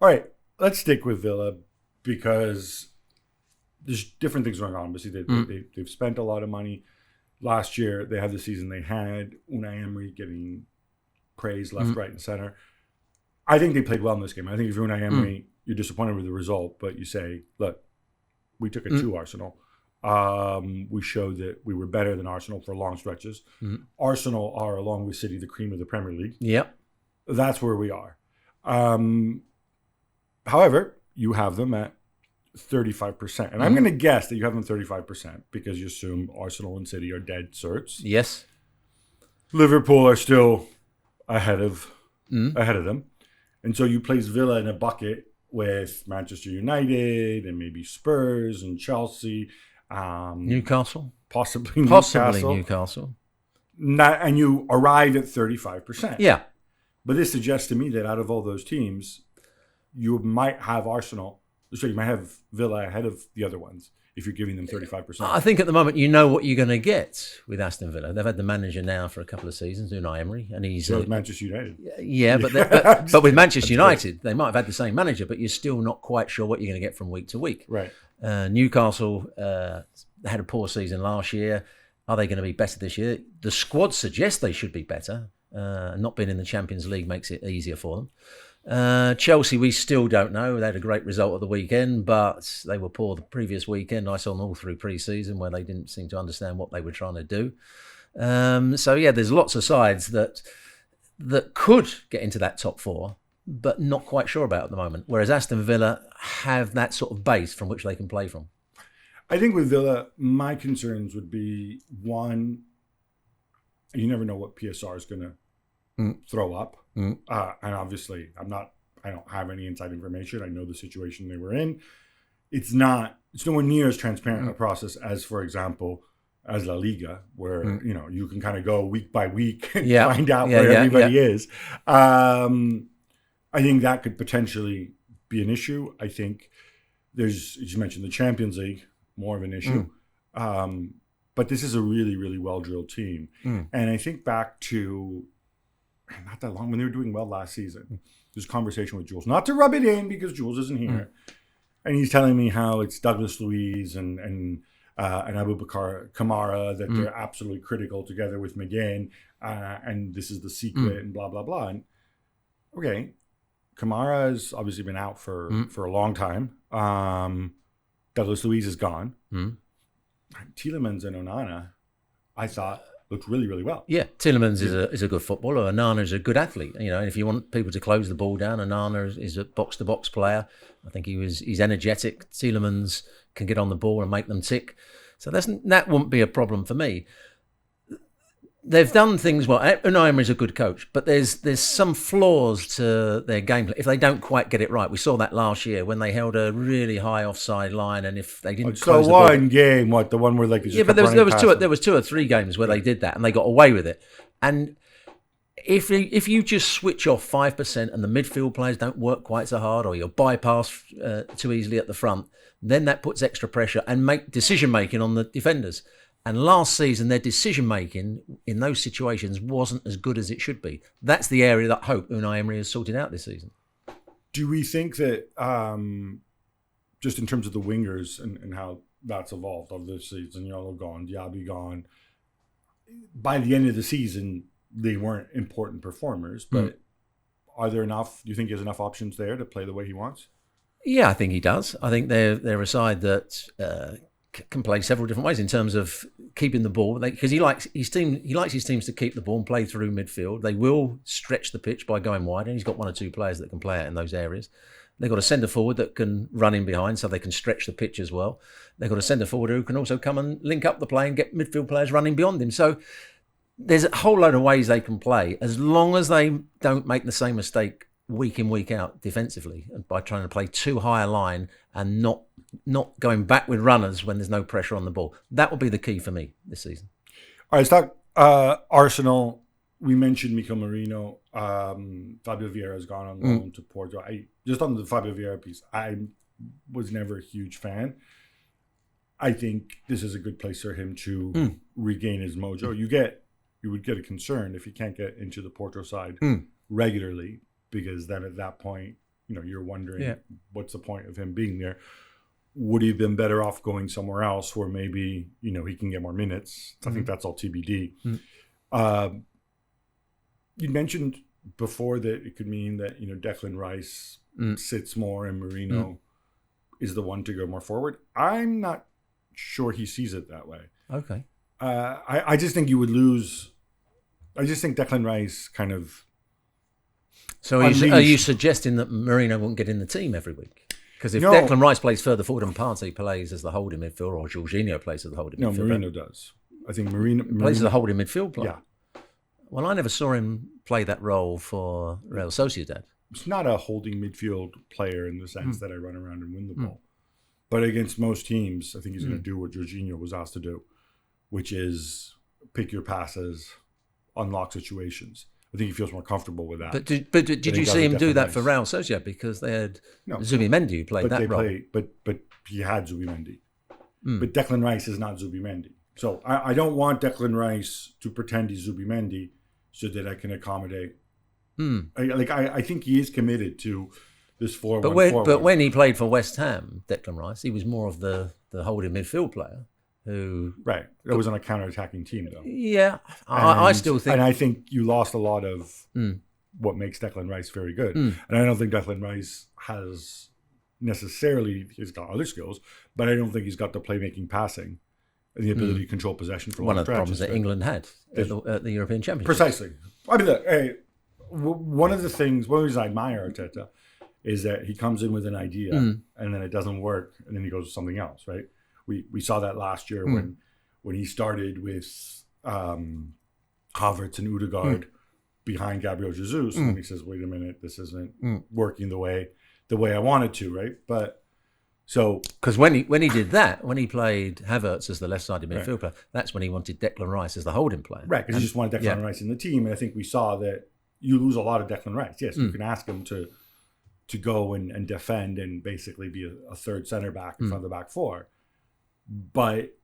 All right, let's stick with Villa because there's different things going on. Obviously, they've spent a lot of money. Last year, they had the season they had. Unai Emery getting praise left, right, and center. I think they played well in this game. I think if you're Unai Emery, you're disappointed with the result, but you say, look, we took it to Arsenal. We showed that we were better than Arsenal for long stretches. Arsenal are, along with City, the cream of the Premier League. Yep. That's where we are. However, you have them at 35%. And I'm going to guess that you have them 35% because you assume Arsenal and City are dead certs. Yes. Liverpool are still ahead of them. And so you place Villa in a bucket with Manchester United and maybe Spurs and Chelsea. Newcastle. Possibly Newcastle. And you arrive at 35%. Yeah. But this suggests to me that out of all those teams, you might have Arsenal. So you might have Villa ahead of the other ones if you're giving them 35%. I think at the moment you know what you're going to get with Aston Villa. They've had the manager now for a couple of seasons, Unai Emery, and he's Manchester United. Yeah, but with Manchester United, they might have had the same manager, but you're still not quite sure what you're going to get from week to week. Right. Newcastle had a poor season last year. Are they going to be better this year? The squad suggests they should be better. Not being in the Champions League makes it easier for them. Chelsea, we still don't know. They had a great result at the weekend, but they were poor the previous weekend. I saw them all through pre-season where they didn't seem to understand what they were trying to do. There's lots of sides that could get into that top four, but not quite sure about at the moment. Whereas Aston Villa have that sort of base from which they can play from. I think with Villa, my concerns would be, one, you never know what PSR is going to throw up. And obviously, I don't have any inside information. I know the situation they were in. It's nowhere near as transparent a process as, for example, as La Liga, where you can kind of go week by week and find out where everybody is. I think that could potentially be an issue. I think there's, as you mentioned, the Champions League, more of an issue. But this is a really, really well-drilled team. And I think back to not that long when they were doing well last season. There's a conversation with Jules, not to rub it in because Jules isn't here, and he's telling me how it's Douglas Luiz and Abubakar Kamara that they're absolutely critical together with McGinn, and this is the secret and blah blah blah. And okay, Kamara has obviously been out for a long time. Douglas Luiz is gone. Tielemans and Onana, I thought, looked really, really well. Yeah, Tielemans is a good footballer. Onana is a good athlete. And if you want people to close the ball down, Onana is a box-to-box player. I think he's energetic. Tielemans can get on the ball and make them tick. So that wouldn't be a problem for me. They've done things well. Unai Emery is a good coach, but there's some flaws to their gameplay if they don't quite get it right. We saw that last year when they held a really high offside line, and if they didn't close the ball. So one game, the one where but there was two or three games where they did that and they got away with it. And if you just switch off 5% and the midfield players don't work quite so hard, or you're bypassed too easily at the front, then that puts extra pressure and make decision making on the defenders. And last season, their decision-making in those situations wasn't as good as it should be. That's the area that I hope Unai Emery has sorted out this season. Do we think that, just in terms of the wingers and how that's evolved over the season, Zaniolo gone, Diaby gone, by the end of the season, they weren't important performers, but are there enough, do you think he has enough options there to play the way he wants? Yeah, I think he does. I think they're a side that can play several different ways in terms of keeping the ball, because he likes his teams to keep the ball and play through midfield. They will stretch the pitch by going wide, and he's got one or two players that can play out in those areas. They've got a centre forward that can run in behind, so they can stretch the pitch as well. They've got a centre forward who can also come and link up the play and get midfield players running beyond him. So there's a whole load of ways they can play, as long as they don't make the same mistake week in, week out defensively, and by trying to play too high a line and not going back with runners when there's no pressure on the ball. That will be the key for me this season. All right, let's talk Arsenal. We mentioned Mikel Merino. Fabio Vieira has gone on loan to Porto. Just on the Fabio Vieira piece, I was never a huge fan. I think this is a good place for him to regain his mojo. You would get a concern if he can't get into the Porto side regularly, because then at that point you're wondering what's the point of him being there. Would he have been better off going somewhere else where maybe, he can get more minutes? I think that's all TBD. You mentioned before that it could mean that, Declan Rice sits more and Merino is the one to go more forward. I'm not sure he sees it that way. Okay. I just think you would lose. I just think Declan Rice kind of. So are you suggesting that Merino won't get in the team every week? Because if Declan Rice plays further forward and Partey plays as the holding midfielder, or Jorginho plays as the holding midfielder. No, Merino does. I think Merino plays as a holding midfield player. Yeah. Well, I never saw him play that role for Real Sociedad. It's not a holding midfield player in the sense that I run around and win the ball. But against most teams, I think he's going to do what Jorginho was asked to do, which is pick your passes, unlock situations. I think he feels more comfortable with that. But did you see him do that for Real Sociedad? Because they had Zubimendi who played that role. But he had Zubimendi. But Declan Rice is not Zubimendi. So I don't want Declan Rice to pretend he's Zubimendi so that I can accommodate. I think he is committed to this 4-1-4. But when he played for West Ham, Declan Rice, he was more of the holding midfield player who... Right. It was on a counter-attacking team, though. Yeah. I still think... And I think you lost a lot of what makes Declan Rice very good. And I don't think Declan Rice has necessarily... He's got other skills, but I don't think he's got the playmaking, passing, and the ability to control possession for one of the problems that England had at the European Championship. Precisely. I mean, look, one of the reasons I admire Arteta is that he comes in with an idea and then it doesn't work and then he goes to something else, right? We saw that last year when he started with Havertz and Odegaard behind Gabriel Jesus, and he says, "Wait a minute, this isn't working the way I wanted to," right? But so because when he did that, when he played Havertz as the left-sided midfielder, that's when he wanted Declan Rice as the holding player, right? Because he just wanted Declan Rice in the team, and I think we saw that you lose a lot of Declan Rice. Yes, you can ask him to go and defend and basically be a third center back in front of the back four. But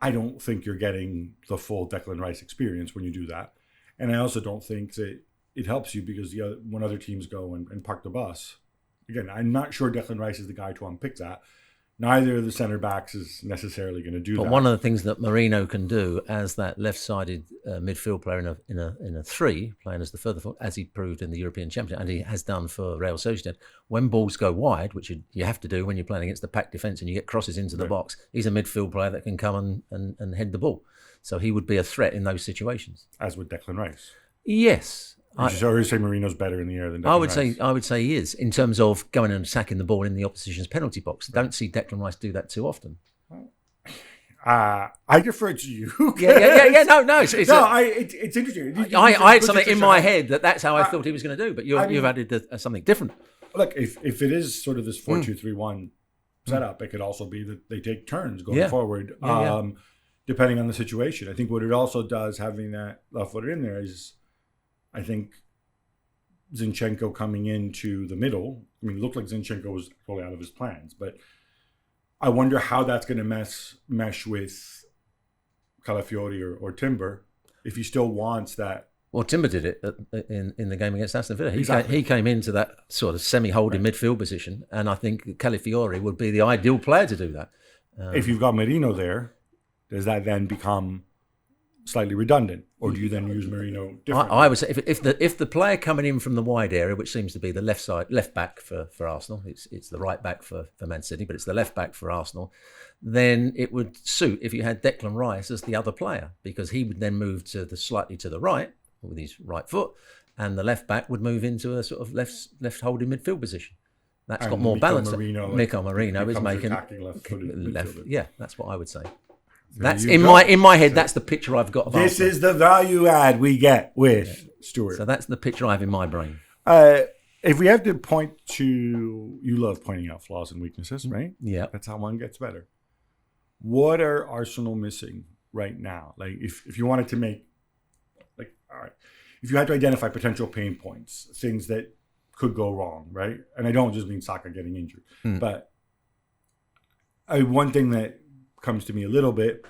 I don't think you're getting the full Declan Rice experience when you do that. And I also don't think that it helps you because when other teams go and park the bus, again, I'm not sure Declan Rice is the guy to unpick that. Neither of the center backs is necessarily going to do that. But one of the things that Merino can do as that left-sided midfield player in a three, playing as the further forward, as he proved in the European Championship, and he has done for Real Sociedad, when balls go wide, which you have to do when you're playing against the packed defence and you get crosses into the box, he's a midfield player that can come and head the ball. So he would be a threat in those situations. As with Declan Rice. Yes. I already say Merino's better in the air than Declan Rice. I would say he is in terms of going and attacking the ball in the opposition's penalty box. Don't see Declan Rice do that too often. I defer to you. Yeah. No. It's interesting. I had something in my head that's how I thought he was going to do, but you've added something different. Look, if it is sort of this 4-2-3-1 setup, it could also be that they take turns going forward, depending on the situation. I think what it also does, having that left footer in there, is I think Zinchenko coming into the middle. I mean, it looked like Zinchenko was totally out of his plans, but I wonder how that's going to mesh with Calafiori or Timber if he still wants that. Well, Timber did it in the game against Aston Villa. Exactly. He came into that sort of semi-holding midfield position, and I think Calafiori would be the ideal player to do that. If you've got Merino there, does that then become slightly redundant, or do you then use Merino differently? I would say if the player coming in from the wide area, which seems to be the left back for Arsenal, it's the right back for Man City, but it's the left back for Arsenal, then it would suit if you had Declan Rice as the other player, because he would then move slightly to the right with his right foot, and the left back would move into a sort of left holding midfield position. That's got more balance. Mikel Merino is making left. Yeah, that's what I would say. That's in my head. That's the picture I've got of this Arsenal. Is the value add we get with Stewart. So that's the picture I have in my brain. If we have to point to, you love pointing out flaws and weaknesses, right? Yeah, that's how one gets better. What are Arsenal missing right now? Like, if you wanted to make, all right, if you had to identify potential pain points, things that could go wrong, right? And I don't just mean Saka getting injured, but one thing that comes to me a little bit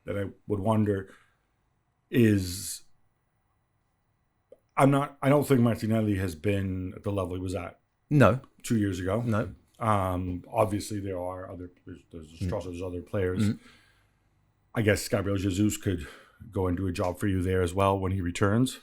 that I would wonder is I don't think Martinelli has been at the level he was at No. 2 years ago. No. Obviously, there's Strasser, there's other players. I guess Gabriel Jesus could go and do a job for you there as well when he returns.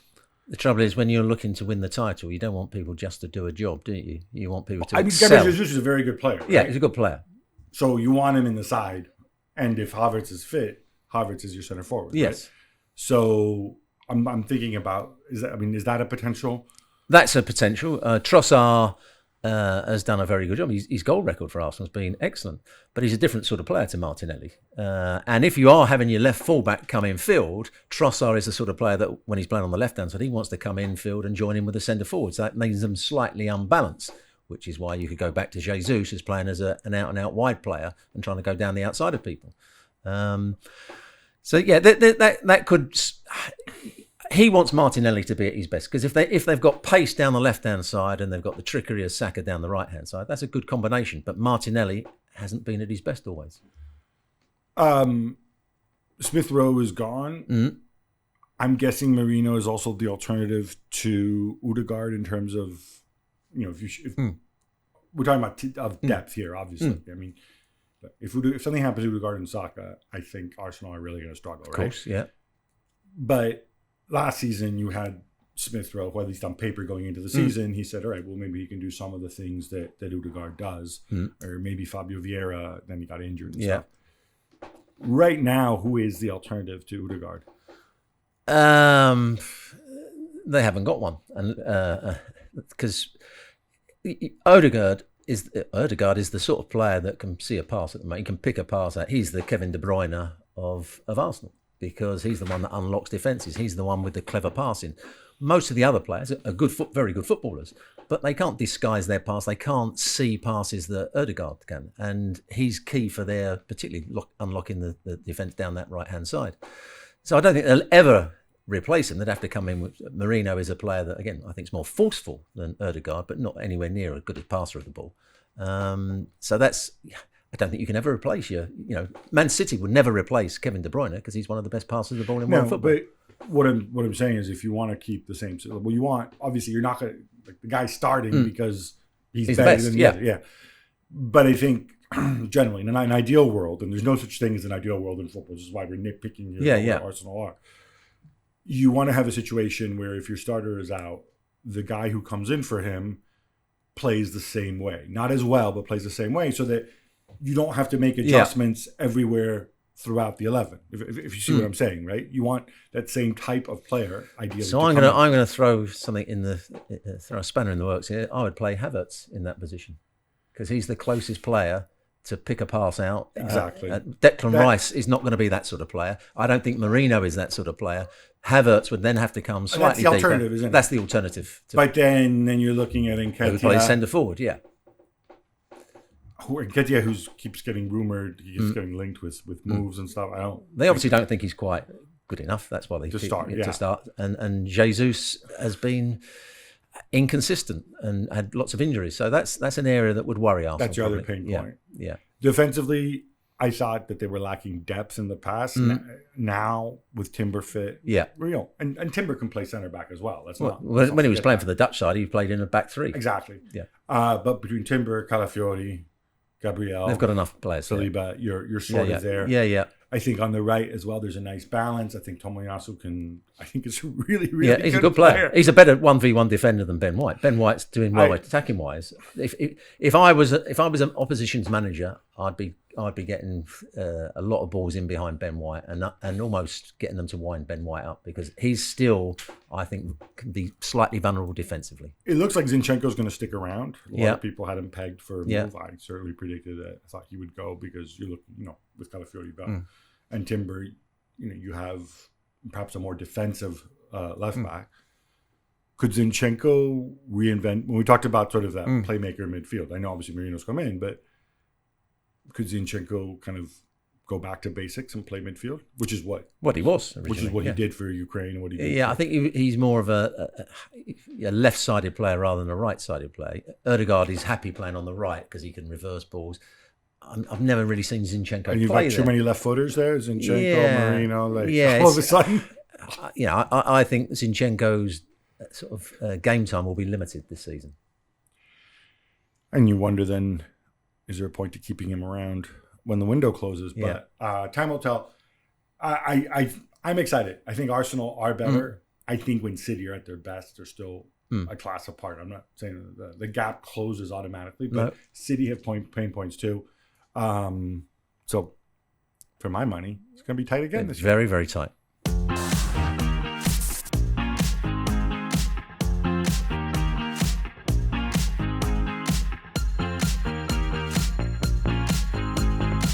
The trouble is, when you're looking to win the title, you don't want people just to do a job, do you? You want people to excel. Gabriel Jesus is a very good player. Yeah, right? he's a good player. So you want him in the side, and if Havertz is fit, Havertz is your center forward. Yes. Right? So I'm thinking about is that a potential? That's a potential. Trossard has done a very good job. His goal record for Arsenal has been excellent, but he's a different sort of player to Martinelli. And if you are having your left fullback come in field, Trossard is the sort of player that when he's playing on the left hand side, he wants to come in field and join in with the centre forward. So that makes them slightly unbalanced, which is why you could go back to Jesus as playing as an out and out wide player and trying to go down the outside of people. So yeah, that could. He wants Martinelli to be at his best because if they've got pace down the left hand side and they've got the trickery of Saka down the right hand side, that's a good combination. But Martinelli hasn't been at his best always. Smith Rowe is gone. I'm guessing Merino is also the alternative to Odegaard in terms of if we're talking about depth here, obviously. I mean, if something happens to Odegaard and Saka, I think Arsenal are really going to struggle. Of course, yeah. But last season, you had Smith Rowe, or at least on paper going into the season, he said, all right, well, maybe he can do some of the things that Odegaard does, or maybe Fabio Vieira, then he got injured and stuff. Right now, who is the alternative to Odegaard? They haven't got one, and because Odegaard is the sort of player that can see a pass at the moment. He can pick a pass out. He's the Kevin De Bruyne of Arsenal, because he's the one that unlocks defences. He's the one with the clever passing. Most of the other players are very good footballers, but they can't disguise their pass. They can't see passes that Odegaard can. And he's key for their, particularly unlocking the defence down that right-hand side. So I don't think they'll ever replace him. They'd have to come in with... Merino is a player that, again, I think is more forceful than Odegaard, but not anywhere near as good a passer of the ball. So that's... I don't think you can ever replace Man City would never replace Kevin De Bruyne because he's one of the best passers of the ball in world football. But what I'm saying is, if you want to keep the same, well, you want, obviously you're not going to, the guy's starting because he's better best, than the other. Yeah. But I think generally in an ideal world, and there's no such thing as an ideal world in football, this is why we're nitpicking here Arsenal are. You want to have a situation where if your starter is out, the guy who comes in for him plays the same way. Not as well, but plays the same way, so that you don't have to make adjustments everywhere throughout the 11. If you see what I'm saying, right? You want that same type of player, ideally. So I'm gonna throw something throw a spanner in the works here. I would play Havertz in that position because he's the closest player to pick a pass out. Exactly. Declan Rice is not going to be that sort of player. I don't think Merino is that sort of player. Havertz would then have to come slightly deeper. That's the alternative, isn't it? That's the alternative. But then you're looking at Nketiah. Who plays centre forward, yeah. Nketiah, who keeps getting rumoured, he keeps getting linked with moves and stuff. They obviously don't think he's quite good enough. That's why they to start. And Jesus has been inconsistent and had lots of injuries. So that's an area that would worry Arsenal. That's your other pain point. Yeah. Defensively, I thought that they were lacking depth in the past. Now with Timber fit, real and Timber can play centre back as well. When he was playing for the Dutch side, he played in a back three. Exactly. Yeah. But between Timber, Calafiori, Gabriel, they've got enough players. Saliba, your short is there. Yeah. I think on the right as well, there's a nice balance. I think Tomoyasu I think it's really, really he's a good player. He's a better 1v1 defender than Ben White. Ben White's doing well attacking wise. If I was an opposition's manager, I'd be getting a lot of balls in behind Ben White and almost getting them to wind Ben White up because he's still, I think, can be slightly vulnerable defensively. It looks like Zinchenko's going to stick around. A lot of people had him pegged for a move. I certainly predicted that. I thought he would go because you look, with Calafiori and Timber, you have perhaps a more defensive left back. Could Zinchenko reinvent? When we talked about sort of that playmaker midfield, I know obviously Merino's come in, but could Zinchenko kind of go back to basics and play midfield, which is what he was originally, which is what he did for Ukraine and what he did. Yeah, I think he's more of a left-sided player rather than a right-sided player. Odegaard is happy playing on the right because he can reverse balls. I've never really seen Zinchenko and you've play got too many left footers there, Zinchenko, Merino, all of a sudden. I think Zinchenko's sort of game time will be limited this season. And you wonder then, is there a point to keeping him around when the window closes? Yeah. But time will tell. I'm excited. I think Arsenal are better. I think when City are at their best, they're still a class apart. I'm not saying the gap closes automatically, but City have pain points too. So for my money, it's going to be tight again this year. Very, very tight.